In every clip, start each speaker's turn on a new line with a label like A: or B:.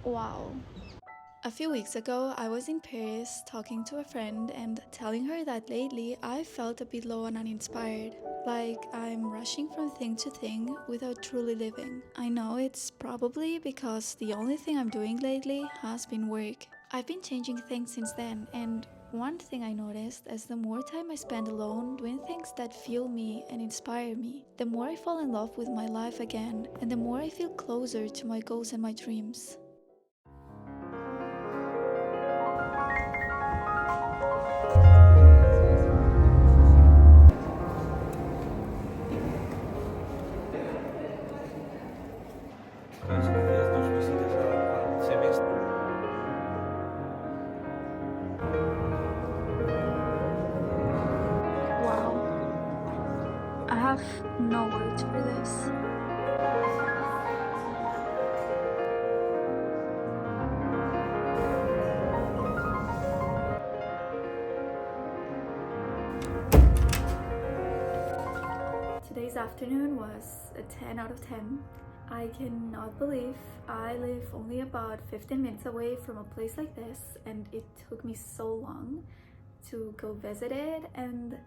A: Wow. A few weeks ago, I was in Paris talking to a friend and telling her that lately I felt a bit low and uninspired. Like I'm rushing from thing to thing without truly living. I know it's probably because the only thing I'm doing lately has been work. I've been changing things since then, and one thing I noticed is the more time I spend alone doing things that fuel me and inspire me, the more I fall in love with my life again, and the more I feel closer to my goals and my dreams.
B: Escolhi as duas visitas ao semestre.
A: Wow. I have no words for this. Today's afternoon was a 10 out of 10. I cannot believe I live only about 15 minutes away from a place like this, and it took me so long to go visit it, and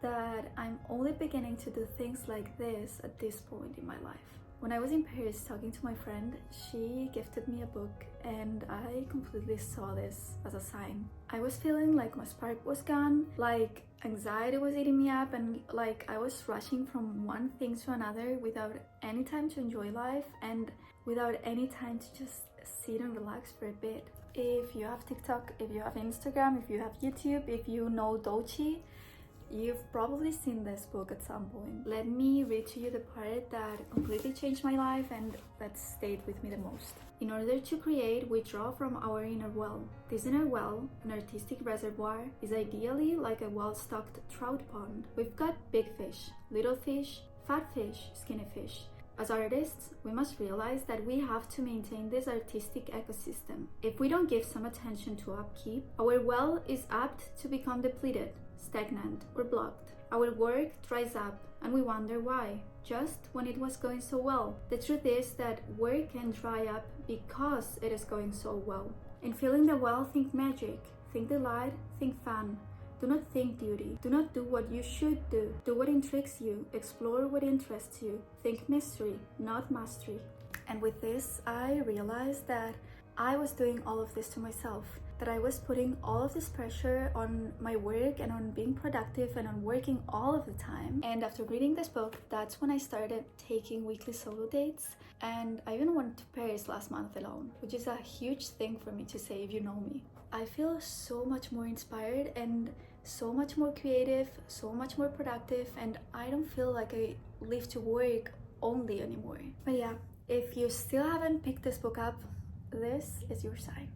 A: that I'm only beginning to do things like this at this point in my life. When I was in Paris talking to my friend, she gifted me a book, and I completely saw this as a sign. I was feeling like my spark was gone, like anxiety was eating me up, and like I was rushing from one thing to another without any time to enjoy life and without any time to just sit and relax for a bit. If you have TikTok, if you have Instagram, if you have YouTube, if you know Dochi, you've probably seen this book at some point. Let me read to you the part that completely changed my life and that stayed with me the most. In order to create, we draw from our inner well. This inner well, an artistic reservoir, is ideally like a well-stocked trout pond. We've got big fish, little fish, fat fish, skinny fish. As artists, we must realize that we have to maintain this artistic ecosystem. If we don't give some attention to upkeep, our well is apt to become depleted, stagnant, or blocked. Our work dries up and we wonder why, just when it was going so well. The truth is that work can dry up because it is going so well. In filling the well, think magic, think delight, think fun. Do not think duty. Do not do what you should do. Do what intrigues you. Explore what interests you. Think mystery, not mastery. And with this, I realized that I was doing all of this to myself, that I was putting all of this pressure on my work and on being productive and on working all of the time. And after reading this book, that's when I started taking weekly solo dates. And I even went to Paris last month alone, which is a huge thing for me to say if you know me. I feel so much more inspired and so much more creative, so much more productive, and I don't feel like I live to work only anymore. But yeah, if you still haven't picked this book up, this is your sign.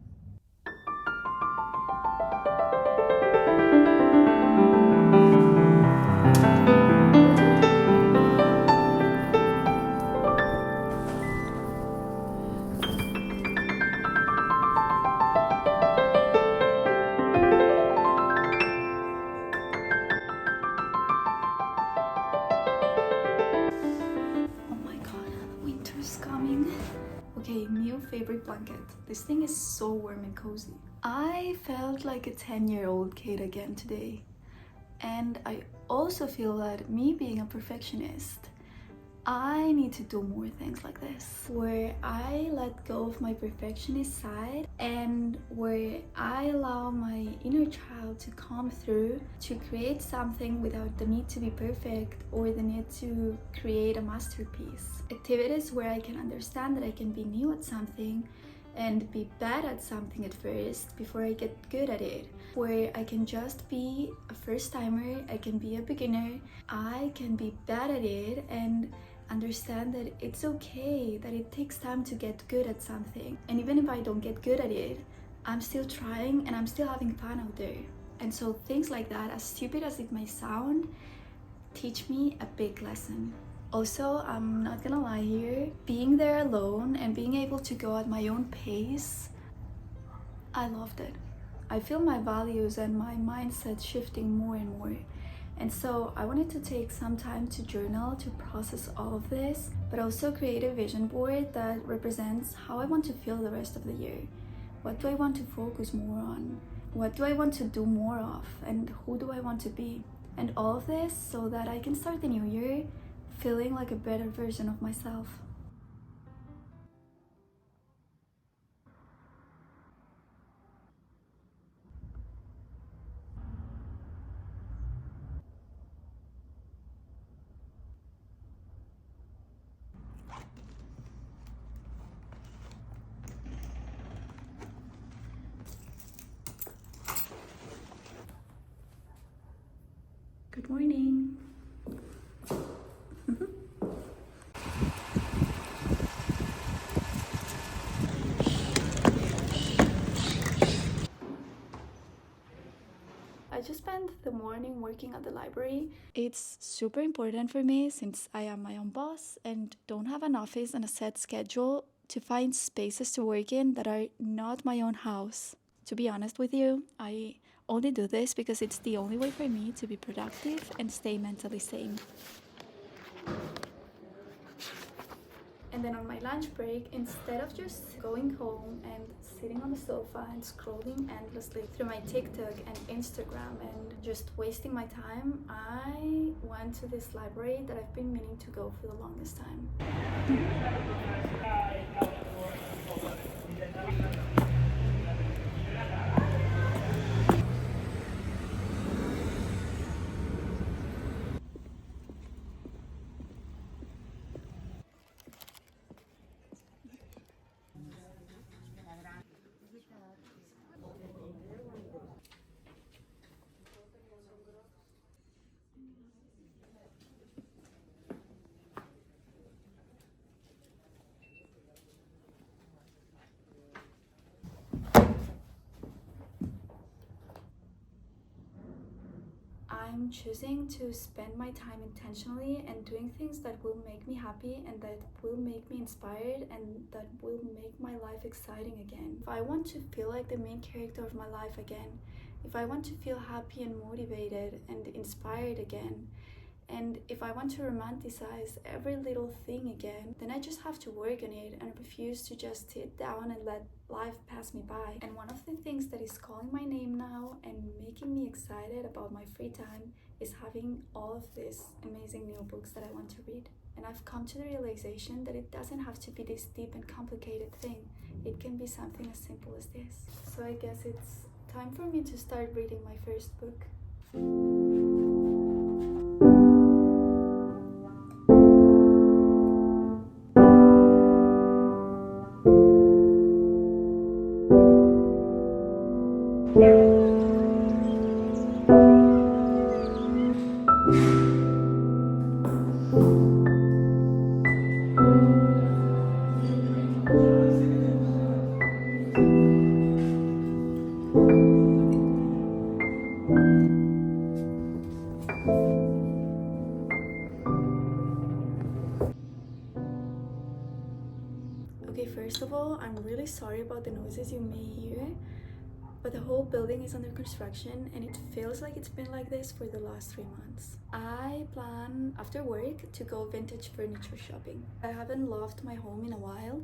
A: Oh my god, winter's coming. Okay, new favorite blanket. This thing is so warm and cozy. I felt like a 10-year-old kid again today. And I also feel that me being a perfectionist, I need to do more things like this, where I let go of my perfectionist side and where I allow my inner child to come through to create something without the need to be perfect or the need to create a masterpiece. Activities where I can understand that I can be new at something and be bad at something at first before I get good at it, where I can just be a first timer, I can be a beginner, I can be bad at it and understand that it's okay, that it takes time to get good at something. And even if I don't get good at it, I'm still trying and I'm still having fun out there. And so things like that, as stupid as it may sound, teach me a big lesson. Also, I'm not gonna lie here, being there alone and being able to go at my own pace, I loved it. I feel my values and my mindset shifting more and more. And so I wanted to take some time to journal, to process all of this, but also create a vision board that represents how I want to feel the rest of the year. What do I want to focus more on? What do I want to do more of? And who do I want to be? And all of this so that I can start the new year feeling like a better version of myself. Good morning. I just spent the morning working at the library. It's super important for me since I am my own boss and don't have an office and a set schedule to find spaces to work in that are not my own house. To be honest with you, I only do this because it's the only way for me to be productive and stay mentally sane. And then on my lunch break, instead of just going home and sitting on the sofa and scrolling endlessly through my TikTok and Instagram and just wasting my time, I went to this library that I've been meaning to go for the longest time. I'm choosing to spend my time intentionally and doing things that will make me happy and that will make me inspired and that will make my life exciting again. If I want to feel like the main character of my life again, if I want to feel happy and motivated and inspired again, and if I want to romanticize every little thing again, then I just have to work on it and refuse to just sit down and let life pass me by. And one of the things that is calling my name now and making me excited about my free time is having all of these amazing new books that I want to read. And I've come to the realization that it doesn't have to be this deep and complicated thing. It can be something as simple as this. So I guess it's time for me to start reading my first book. Okay, first of all, I'm really sorry about the noises you may hear, but the whole building is under construction and it feels like it's been like this for the last 3 months. I plan after work to go vintage furniture shopping. I haven't loved my home in a while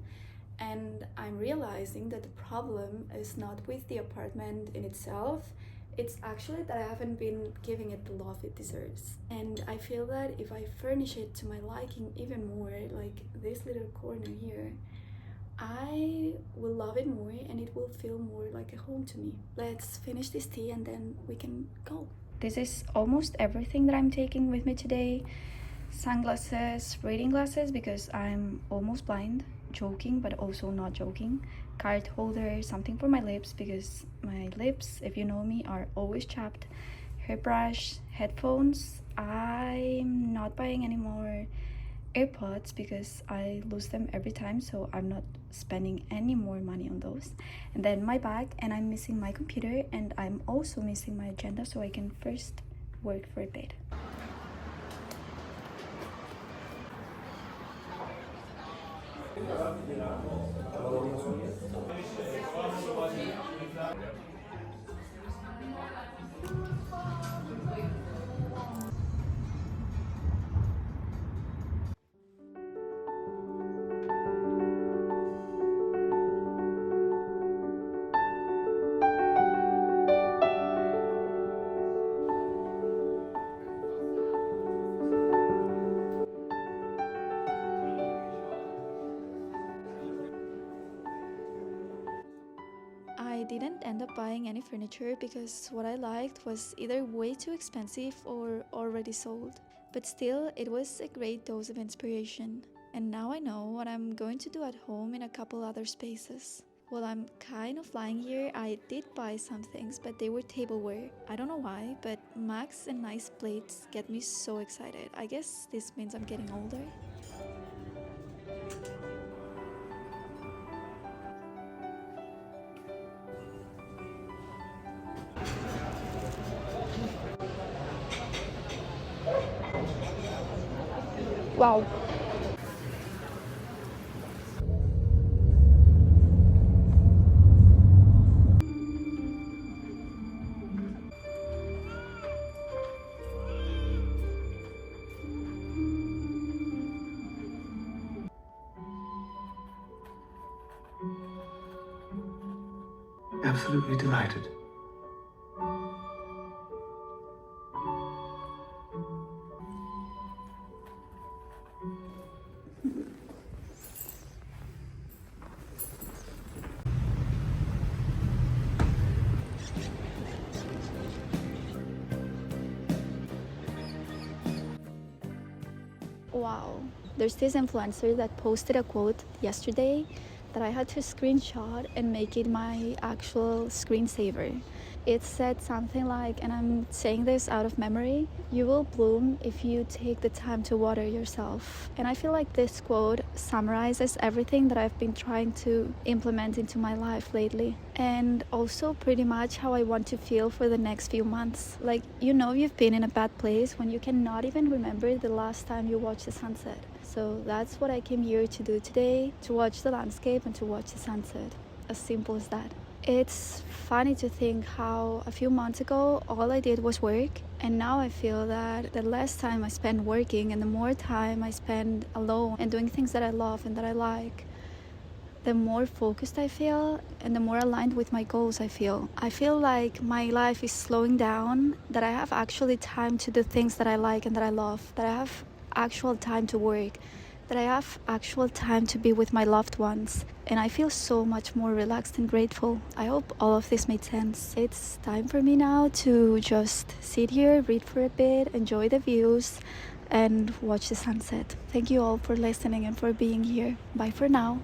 A: and I'm realizing that the problem is not with the apartment in itself. It's actually that I haven't been giving it the love it deserves. And I feel that if I furnish it to my liking even more, like this little corner here, I will love it more and it will feel more like a home to me. Let's finish this tea and then we can go. This is almost everything that I'm taking with me today. Sunglasses, reading glasses because I'm almost blind, joking but also not joking. Card holder, something for my lips because my lips, if you know me, are always chapped. Hairbrush, headphones. I'm not buying any more AirPods because I lose them every time, so I'm not spending any more money on those. And then my bag, and I'm missing my computer and I'm also missing my agenda so I can first work for a bit. I didn't end up buying any furniture because what I liked was either way too expensive or already sold. But still, it was a great dose of inspiration. And now I know what I'm going to do at home in a couple other spaces. While I'm kind of lying here, I did buy some things, but they were tableware. I don't know why, but mugs and nice plates get me so excited. I guess this means I'm getting older. Wow.
C: Absolutely delighted.
A: Wow. There's this influencer that posted a quote yesterday that I had to screenshot and make it my actual screensaver. It said something like, and I'm saying this out of memory, you will bloom if you take the time to water yourself. And I feel like this quote summarizes everything that I've been trying to implement into my life lately. And also pretty much how I want to feel for the next few months. Like, you've been in a bad place when you cannot even remember the last time you watched the sunset. So that's what I came here to do today, to watch the landscape and to watch the sunset. As simple as that. It's funny to think how a few months ago all I did was work, and now I feel that the less time I spend working and the more time I spend alone and doing things that I love and that I like, the more focused I feel and the more aligned with my goals I feel. I feel like my life is slowing down, that I have actually time to do things that I like and that I love, that I have actual time to work, that I have actual time to be with my loved ones, and I feel so much more relaxed and grateful. I hope all of this made sense. It's time for me now to just sit here, read for a bit, enjoy the views, and watch the sunset. Thank you all for listening and for being here. Bye for now.